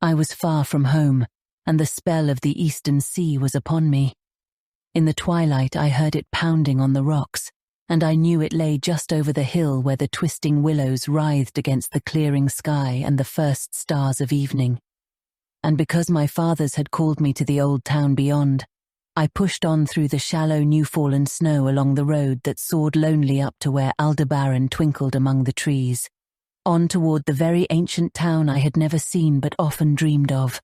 I was far from home, and the spell of the eastern sea was upon me. In the twilight I heard it pounding on the rocks, and I knew it lay just over the hill where the twisting willows writhed against the clearing sky and the first stars of evening. And because my fathers had called me to the old town beyond, I pushed on through the shallow new-fallen snow along the road that soared lonely up to where Aldebaran twinkled among the trees, on toward the very ancient town I had never seen but often dreamed of.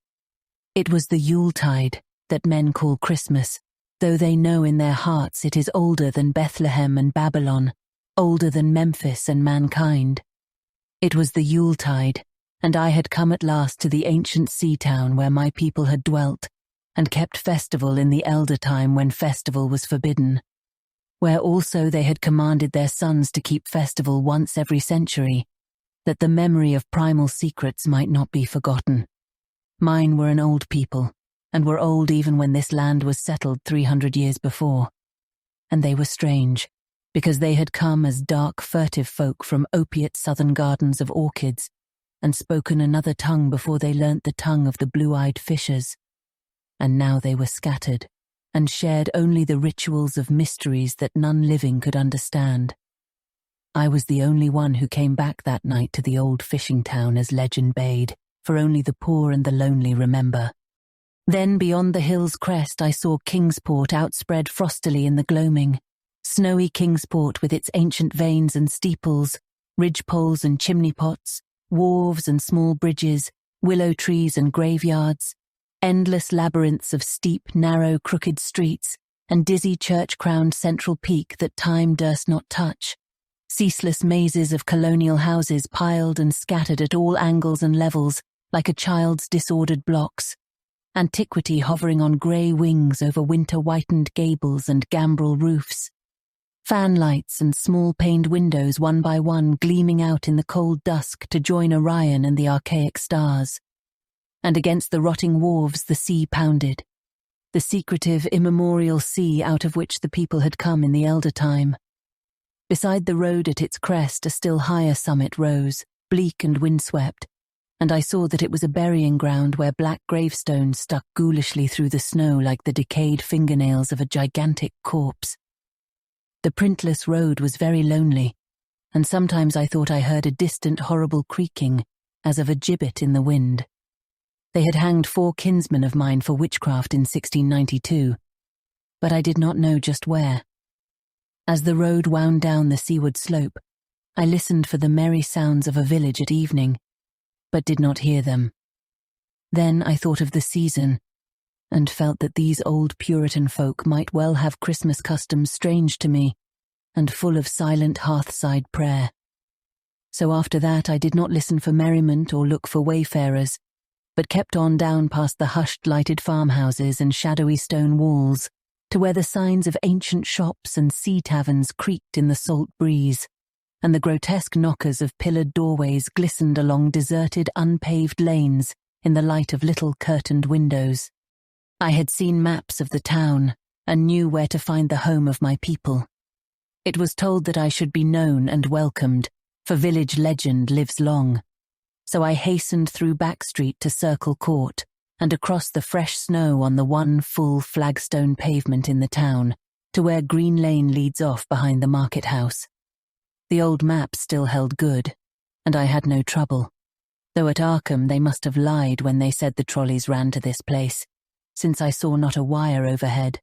It was the Yuletide that men call Christmas, though they know in their hearts it is older than Bethlehem and Babylon, older than Memphis and mankind. It was the Yuletide, and I had come at last to the ancient sea town where my people had dwelt, and kept festival in the elder time when festival was forbidden, where also they had commanded their sons to keep festival once every century, that the memory of primal secrets might not be forgotten. Mine were an old people, and were old even when this land was settled 300 years before. And they were strange, because they had come as dark, furtive folk from opiate southern gardens of orchids, and spoken another tongue before they learnt the tongue of the blue-eyed fishers. And now they were scattered, and shared only the rituals of mysteries that none living could understand. I was the only one who came back that night to the old fishing town as legend bade, for only the poor and the lonely remember. Then beyond the hill's crest I saw Kingsport outspread frostily in the gloaming, snowy Kingsport with its ancient vanes and steeples, ridgepoles and chimney pots, wharves and small bridges, willow trees and graveyards, endless labyrinths of steep, narrow, crooked streets, and dizzy church-crowned central peak that time durst not touch, ceaseless mazes of colonial houses piled and scattered at all angles and levels like a child's disordered blocks, antiquity hovering on grey wings over winter-whitened gables and gambrel roofs, fan lights and small-paned windows one by one gleaming out in the cold dusk to join Orion and the archaic stars. And against the rotting wharves the sea pounded, the secretive, immemorial sea out of which the people had come in the elder time. Beside the road at its crest a still higher summit rose, bleak and windswept, and I saw that it was a burying ground where black gravestones stuck ghoulishly through the snow like the decayed fingernails of a gigantic corpse. The printless road was very lonely, and sometimes I thought I heard a distant horrible creaking, as of a gibbet in the wind. They had hanged 4 kinsmen of mine for witchcraft in 1692, but I did not know just where. As the road wound down the seaward slope, I listened for the merry sounds of a village at evening, but did not hear them. Then I thought of the season, and felt that these old Puritan folk might well have Christmas customs strange to me, and full of silent hearthside prayer. So after that I did not listen for merriment or look for wayfarers, but kept on down past the hushed lighted farmhouses and shadowy stone walls, to where the signs of ancient shops and sea taverns creaked in the salt breeze, and the grotesque knockers of pillared doorways glistened along deserted, unpaved lanes in the light of little curtained windows. I had seen maps of the town, and knew where to find the home of my people. It was told that I should be known and welcomed, for village legend lives long. So I hastened through Back Street to Circle Court, and across the fresh snow on the one full flagstone pavement in the town, to where Green Lane leads off behind the market house. The old map still held good, and I had no trouble, though at Arkham they must have lied when they said the trolleys ran to this place, since I saw not a wire overhead.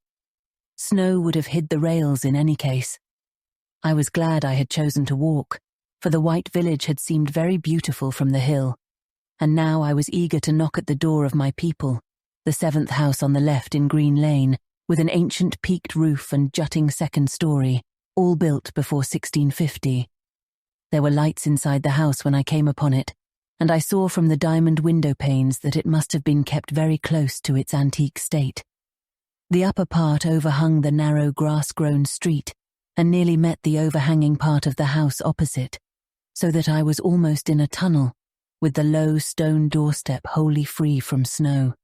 Snow would have hid the rails in any case. I was glad I had chosen to walk, for the white village had seemed very beautiful from the hill, and now I was eager to knock at the door of my people, the 7th house on the left in Green Lane, with an ancient peaked roof and jutting second story, all built before 1650. There were lights inside the house when I came upon it, and I saw from the diamond window panes that it must have been kept very close to its antique state. The upper part overhung the narrow grass-grown street, and nearly met the overhanging part of the house opposite, so that I was almost in a tunnel, with the low stone doorstep wholly free from snow.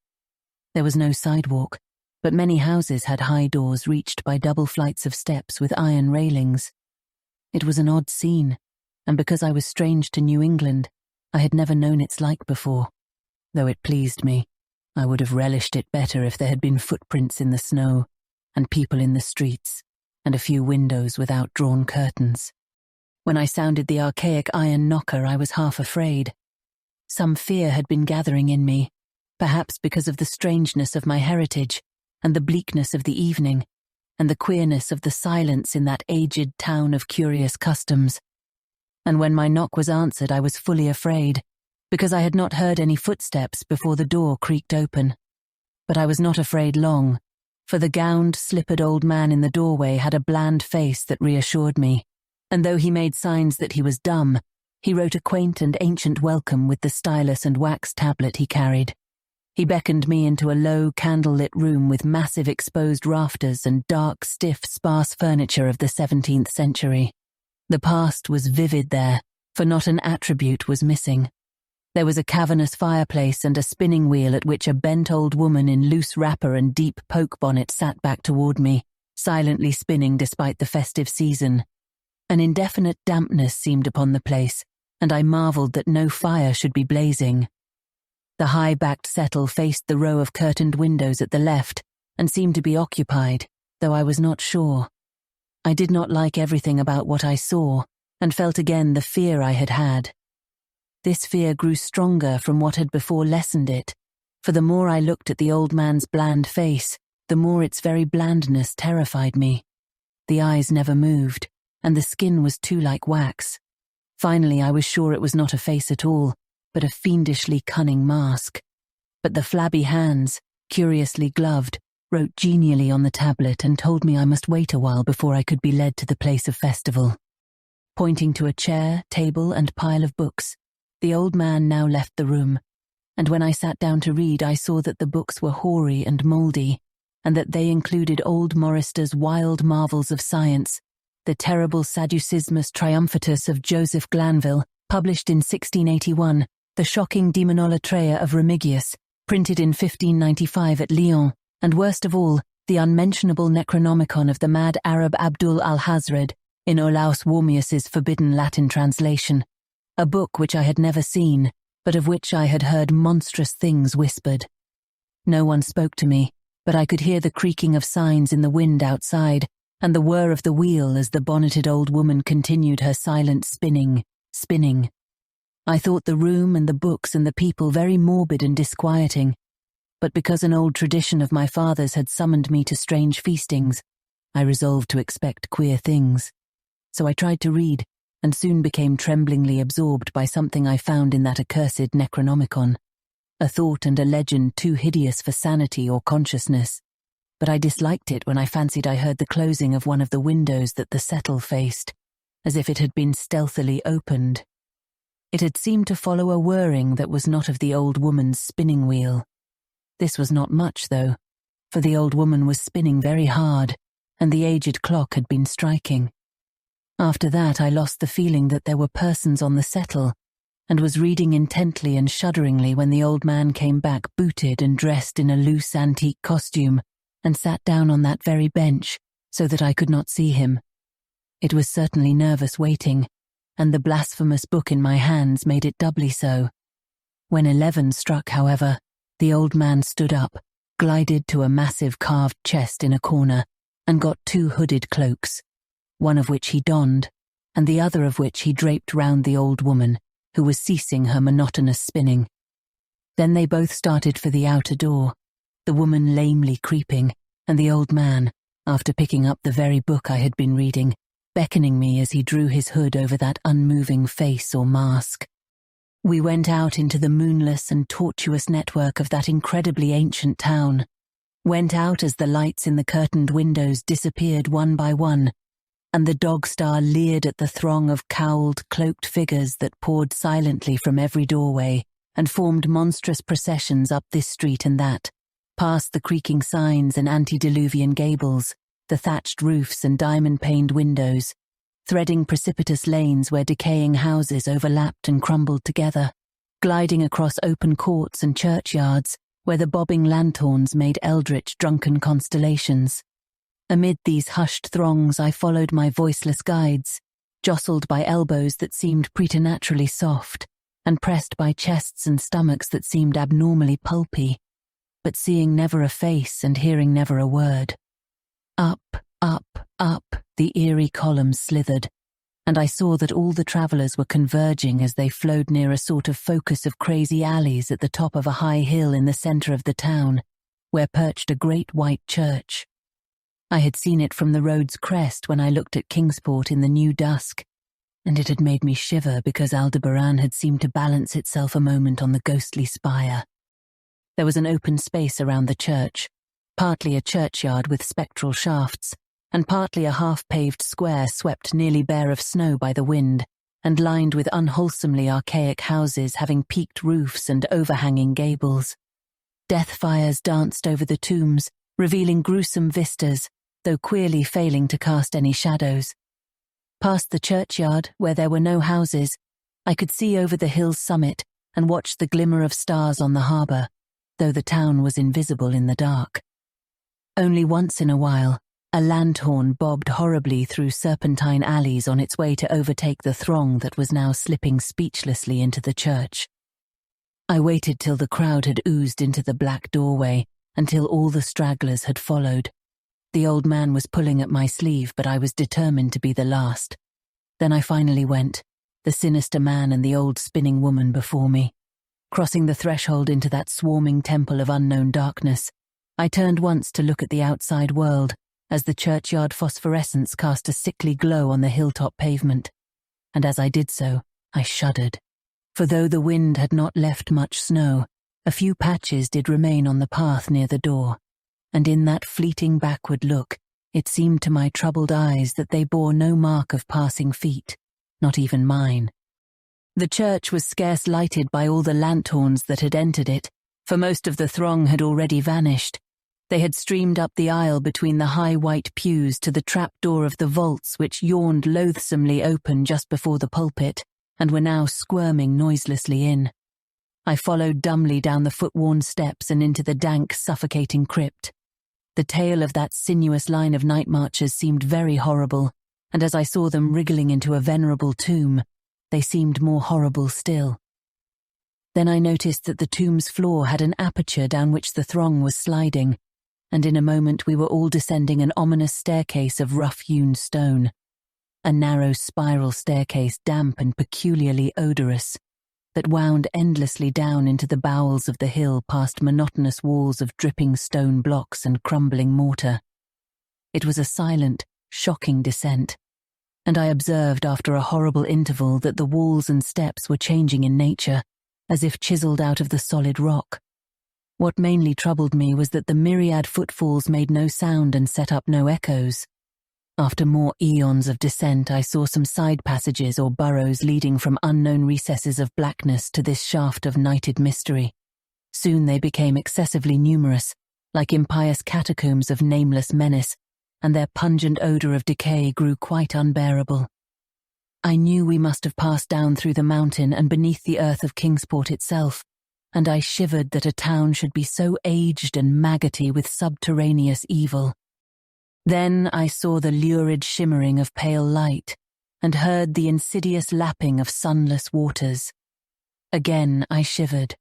There was no sidewalk, but many houses had high doors reached by double flights of steps with iron railings. It was an odd scene, and because I was strange to New England, I had never known its like before. though it pleased me. I would have relished it better if there had been footprints in the snow, and people in the streets, and a few windows without drawn curtains. When I sounded the archaic iron knocker, I was half afraid. Some fear had been gathering in me, perhaps because of the strangeness of my heritage, and the bleakness of the evening, and the queerness of the silence in that aged town of curious customs. And when my knock was answered, I was fully afraid, because I had not heard any footsteps before the door creaked open. But I was not afraid long, for the gowned, slippered old man in the doorway had a bland face that reassured me, and though he made signs that he was dumb, he wrote a quaint and ancient welcome with the stylus and wax tablet he carried. He beckoned me into a low, candle-lit room with massive exposed rafters and dark, stiff, sparse furniture of the 17th century. The past was vivid there, for not an attribute was missing. There was a cavernous fireplace and a spinning wheel at which a bent old woman in loose wrapper and deep poke bonnet sat back toward me, silently spinning despite the festive season. An indefinite dampness seemed upon the place, and I marveled that no fire should be blazing. The high-backed settle faced the row of curtained windows at the left and seemed to be occupied, though I was not sure. I did not like everything about what I saw, and felt again the fear I had had. This fear grew stronger from what had before lessened it, for the more I looked at the old man's bland face, the more its very blandness terrified me. The eyes never moved, and the skin was too like wax. Finally, I was sure it was not a face at all, but a fiendishly cunning mask. But the flabby hands, curiously gloved, wrote genially on the tablet and told me I must wait a while before I could be led to the place of festival. Pointing to a chair, table, and pile of books, the old man now left the room, and when I sat down to read, I saw that the books were hoary and mouldy, and that they included old Morister's wild marvels of science, the terrible Sadducismus Triumphatus of Joseph Glanville, published in 1681, the shocking Demonolatreia of Remigius, printed in 1595 at Lyon, and worst of all, the unmentionable Necronomicon of the mad Arab Abdul al-Hazred, in Olaus Wormius's forbidden Latin translation, a book which I had never seen, but of which I had heard monstrous things whispered. No one spoke to me, but I could hear the creaking of signs in the wind outside, and the whir of the wheel as the bonneted old woman continued her silent spinning. I thought the room and the books and the people very morbid and disquieting, but because an old tradition of my father's had summoned me to strange feastings, I resolved to expect queer things. So I tried to read, and soon became tremblingly absorbed by something I found in that accursed Necronomicon, a thought and a legend too hideous for sanity or consciousness, but I disliked it when I fancied I heard the closing of one of the windows that the settle faced, as if it had been stealthily opened. It had seemed to follow a whirring that was not of the old woman's spinning wheel. This was not much, though, for the old woman was spinning very hard, and the aged clock had been striking. After that I lost the feeling that there were persons on the settle, and was reading intently and shudderingly when the old man came back booted and dressed in a loose antique costume, and sat down on that very bench, so that I could not see him. It was certainly nervous waiting, and the blasphemous book in my hands made it doubly so. When 11 struck, however, the old man stood up, glided to a massive carved chest in a corner, and got 2 hooded cloaks, one of which he donned, and the other of which he draped round the old woman, who was ceasing her monotonous spinning. Then they both started for the outer door, the woman lamely creeping, and the old man, after picking up the very book I had been reading, beckoning me as he drew his hood over that unmoving face or mask. We went out into the moonless and tortuous network of that incredibly ancient town, went out as the lights in the curtained windows disappeared one by one, and the dog star leered at the throng of cowled, cloaked figures that poured silently from every doorway and formed monstrous processions up this street and that, past the creaking signs and antediluvian gables, the thatched roofs and diamond-paned windows, threading precipitous lanes where decaying houses overlapped and crumbled together, gliding across open courts and churchyards where the bobbing lanthorns made eldritch drunken constellations. Amid these hushed throngs I followed my voiceless guides, jostled by elbows that seemed preternaturally soft, and pressed by chests and stomachs that seemed abnormally pulpy, but seeing never a face and hearing never a word. Up, up, up, the eerie columns slithered, and I saw that all the travellers were converging as they flowed near a sort of focus of crazy alleys at the top of a high hill in the centre of the town, where perched a great white church. I had seen it from the road's crest when I looked at Kingsport in the new dusk, and it had made me shiver because Aldebaran had seemed to balance itself a moment on the ghostly spire. There was an open space around the church, partly a churchyard with spectral shafts, and partly a half-paved square swept nearly bare of snow by the wind, and lined with unwholesomely archaic houses having peaked roofs and overhanging gables. Death fires danced over the tombs, revealing gruesome vistas, though queerly failing to cast any shadows. Past the churchyard, where there were no houses, I could see over the hill's summit and watch the glimmer of stars on the harbour, though the town was invisible in the dark. Only once in a while, a lanthorn bobbed horribly through serpentine alleys on its way to overtake the throng that was now slipping speechlessly into the church. I waited till the crowd had oozed into the black doorway, until all the stragglers had followed. The old man was pulling at my sleeve, but I was determined to be the last. Then I finally went, the sinister man and the old spinning woman before me. Crossing the threshold into that swarming temple of unknown darkness, I turned once to look at the outside world, as the churchyard phosphorescence cast a sickly glow on the hilltop pavement. And as I did so, I shuddered. For though the wind had not left much snow, a few patches did remain on the path near the door, and in that fleeting backward look, it seemed to my troubled eyes that they bore no mark of passing feet, not even mine. The church was scarce lighted by all the lanthorns that had entered it, for most of the throng had already vanished. They had streamed up the aisle between the high white pews to the trap-door of the vaults which yawned loathsomely open just before the pulpit, and were now squirming noiselessly in. I followed dumbly down the foot-worn steps and into the dank, suffocating crypt. The tale of that sinuous line of night marchers seemed very horrible, and as I saw them wriggling into a venerable tomb, they seemed more horrible still. Then I noticed that the tomb's floor had an aperture down which the throng was sliding, and in a moment we were all descending an ominous staircase of rough-hewn stone, a narrow spiral staircase damp and peculiarly odorous, that wound endlessly down into the bowels of the hill past monotonous walls of dripping stone blocks and crumbling mortar. It was a silent, shocking descent, and I observed after a horrible interval that the walls and steps were changing in nature, as if chiselled out of the solid rock. What mainly troubled me was that the myriad footfalls made no sound and set up no echoes. After more eons of descent, I saw some side passages or burrows leading from unknown recesses of blackness to this shaft of nighted mystery. Soon they became excessively numerous, like impious catacombs of nameless menace, and their pungent odour of decay grew quite unbearable. I knew we must have passed down through the mountain and beneath the earth of Kingsport itself, and I shivered that a town should be so aged and maggoty with subterraneous evil. Then I saw the lurid shimmering of pale light, and heard the insidious lapping of sunless waters. Again I shivered,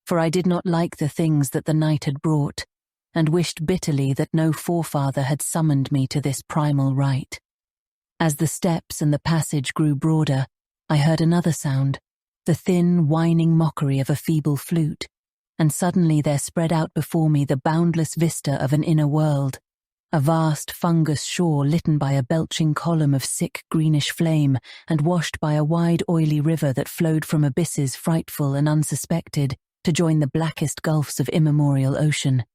for I did not like the things that the night had brought, and wished bitterly that no forefather had summoned me to this primal rite. As the steps and the passage grew broader, I heard another sound, the thin, whining mockery of a feeble flute, and suddenly there spread out before me the boundless vista of an inner world, a vast fungus shore litten by a belching column of sick greenish flame and washed by a wide oily river that flowed from abysses frightful and unsuspected to join the blackest gulfs of immemorial ocean.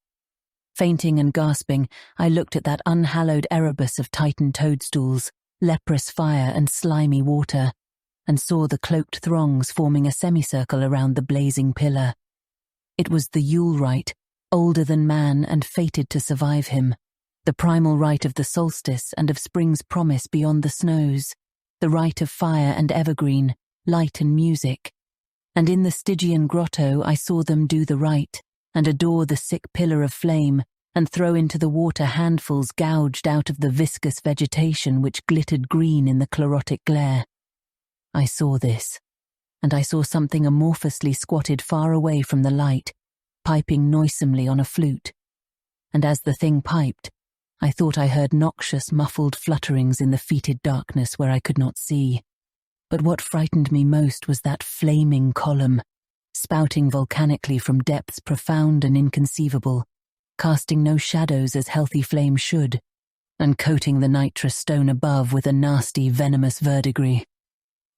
Fainting and gasping, I looked at that unhallowed Erebus of Titan toadstools, leprous fire and slimy water, and saw the cloaked throngs forming a semicircle around the blazing pillar. It was the Yule rite, older than man and fated to survive him, the primal rite of the solstice and of spring's promise beyond the snows, the rite of fire and evergreen, light and music. And in the Stygian grotto I saw them do the rite, and adore the sick pillar of flame, and throw into the water handfuls gouged out of the viscous vegetation which glittered green in the chlorotic glare. I saw this, and I saw something amorphously squatted far away from the light, piping noisomely on a flute. And as the thing piped, I thought I heard noxious, muffled flutterings in the fetid darkness where I could not see. But what frightened me most was that flaming column, spouting volcanically from depths profound and inconceivable, casting no shadows as healthy flame should, and coating the nitrous stone above with a nasty, venomous verdigris.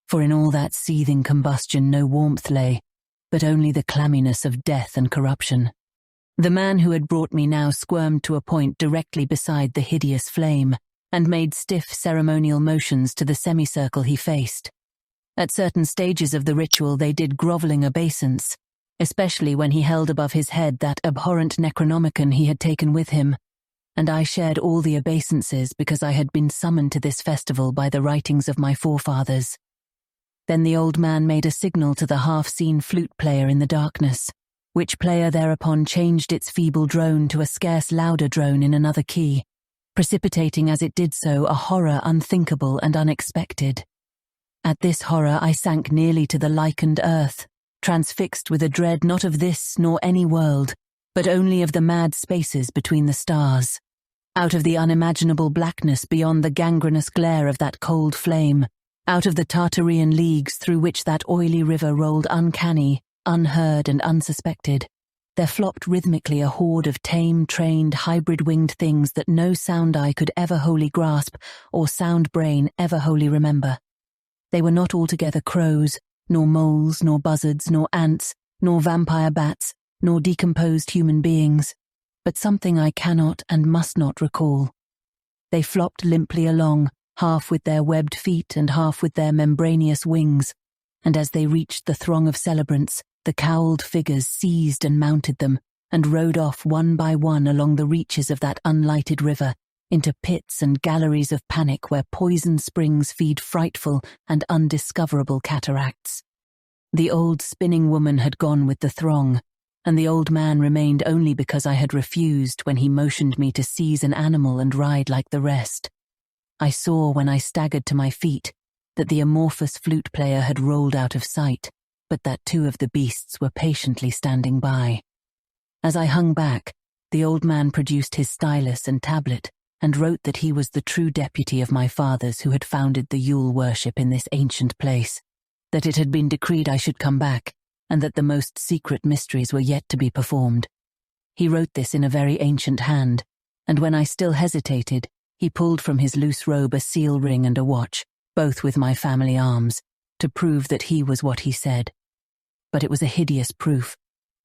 For in all that seething combustion no warmth lay, but only the clamminess of death and corruption. The man who had brought me now squirmed to a point directly beside the hideous flame, and made stiff ceremonial motions to the semicircle he faced. At certain stages of the ritual they did grovelling obeisance, especially when he held above his head that abhorrent Necronomicon he had taken with him, and I shared all the obeisances because I had been summoned to this festival by the writings of my forefathers. Then the old man made a signal to the half-seen flute player in the darkness, which player thereupon changed its feeble drone to a scarce louder drone in another key, precipitating as it did so a horror unthinkable and unexpected. At this horror I sank nearly to the lichened earth, transfixed with a dread not of this nor any world, but only of the mad spaces between the stars. Out of the unimaginable blackness beyond the gangrenous glare of that cold flame, out of the Tartarean leagues through which that oily river rolled uncanny, unheard and unsuspected, there flopped rhythmically a horde of tame, trained, hybrid-winged things that no sound eye could ever wholly grasp or sound brain ever wholly remember. They were not altogether crows, nor moles, nor buzzards, nor ants, nor vampire bats, nor decomposed human beings, but something I cannot and must not recall. They flopped limply along, half with their webbed feet and half with their membranous wings, and as they reached the throng of celebrants, the cowled figures seized and mounted them, and rode off one by one along the reaches of that unlighted river, into pits and galleries of panic where poisoned springs feed frightful and undiscoverable cataracts. The old spinning woman had gone with the throng, and the old man remained only because I had refused when he motioned me to seize an animal and ride like the rest. I saw when I staggered to my feet that the amorphous flute player had rolled out of sight, but that two of the beasts were patiently standing by. As I hung back, the old man produced his stylus and tablet, and wrote that he was the true deputy of my fathers who had founded the Yule worship in this ancient place, that it had been decreed I should come back, and that the most secret mysteries were yet to be performed. He wrote this in a very ancient hand, and when I still hesitated, he pulled from his loose robe a seal ring and a watch, both with my family arms, to prove that he was what he said. But it was a hideous proof,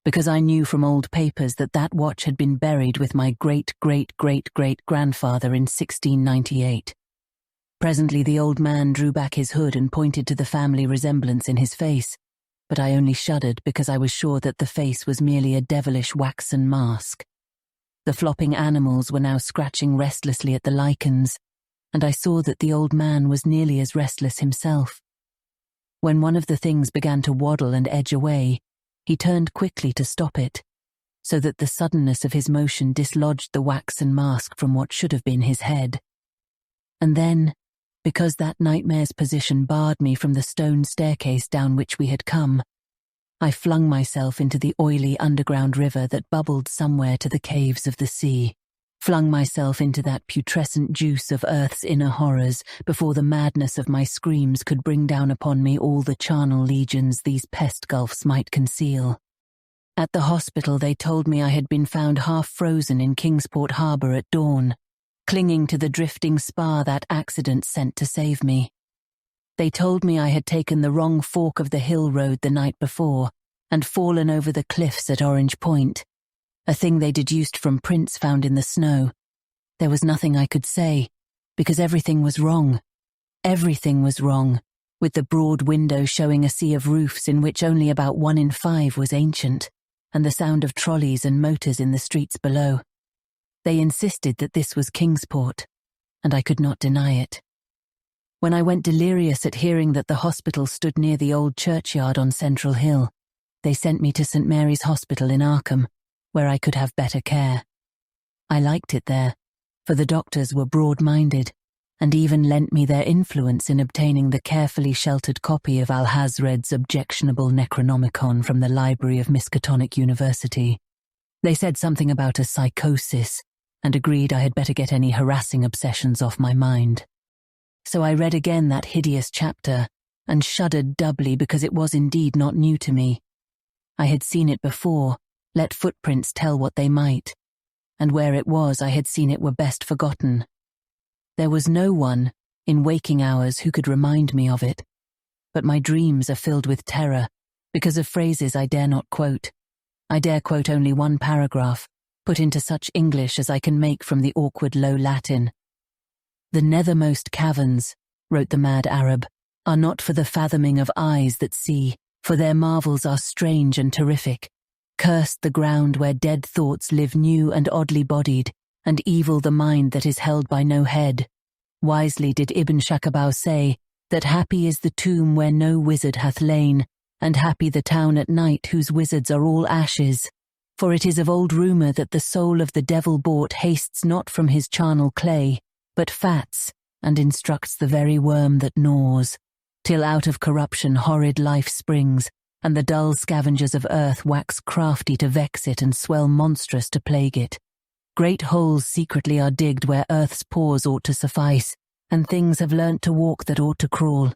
because I knew from old papers that that watch had been buried with my great-great-great-great-grandfather in 1698. Presently the old man drew back his hood and pointed to the family resemblance in his face, but I only shuddered because I was sure that the face was merely a devilish waxen mask. The flopping animals were now scratching restlessly at the lichens, and I saw that the old man was nearly as restless himself. When one of the things began to waddle and edge away, he turned quickly to stop it, so that the suddenness of his motion dislodged the waxen mask from what should have been his head. And then, because that nightmare's position barred me from the stone staircase down which we had come, I flung myself into the oily underground river that bubbled somewhere to the caves of the sea, flung myself into that putrescent juice of earth's inner horrors before the madness of my screams could bring down upon me all the charnel legions these pest gulfs might conceal. At the hospital they told me I had been found half frozen in Kingsport harbour at dawn, clinging to the drifting spar that accident sent to save me. They told me I had taken the wrong fork of the hill road the night before and fallen over the cliffs at Orange Point, a thing they deduced from prints found in the snow. There was nothing I could say, because everything was wrong. Everything was wrong, with the broad window showing a sea of roofs in which only about 1 in 5 was ancient, and the sound of trolleys and motors in the streets below. They insisted that this was Kingsport, and I could not deny it. When I went delirious at hearing that the hospital stood near the old churchyard on Central Hill, they sent me to St. Mary's Hospital in Arkham, where I could have better care. I liked it there, for the doctors were broad-minded, and even lent me their influence in obtaining the carefully sheltered copy of Alhazred's objectionable Necronomicon from the library of Miskatonic University. They said something about a psychosis, and agreed I had better get any harassing obsessions off my mind. So I read again that hideous chapter, and shuddered doubly because it was indeed not new to me. I had seen it before, let footprints tell what they might, and where it was I had seen it were best forgotten. There was no one, in waking hours, who could remind me of it, but my dreams are filled with terror, because of phrases I dare not quote. I dare quote only one paragraph, put into such English as I can make from the awkward low Latin. "The nethermost caverns," wrote the mad Arab, "are not for the fathoming of eyes that see, for their marvels are strange and terrific. Cursed the ground where dead thoughts live new and oddly bodied, and evil the mind that is held by no head. Wisely did Ibn Shakabau say that happy is the tomb where no wizard hath lain, and happy the town at night whose wizards are all ashes. For it is of old rumour that the soul of the devil-bought hastes not from his charnel clay, but fats, and instructs the very worm that gnaws, till out of corruption horrid life springs, and the dull scavengers of earth wax crafty to vex it and swell monstrous to plague it. Great holes secretly are digged where earth's pores ought to suffice, and things have learnt to walk that ought to crawl.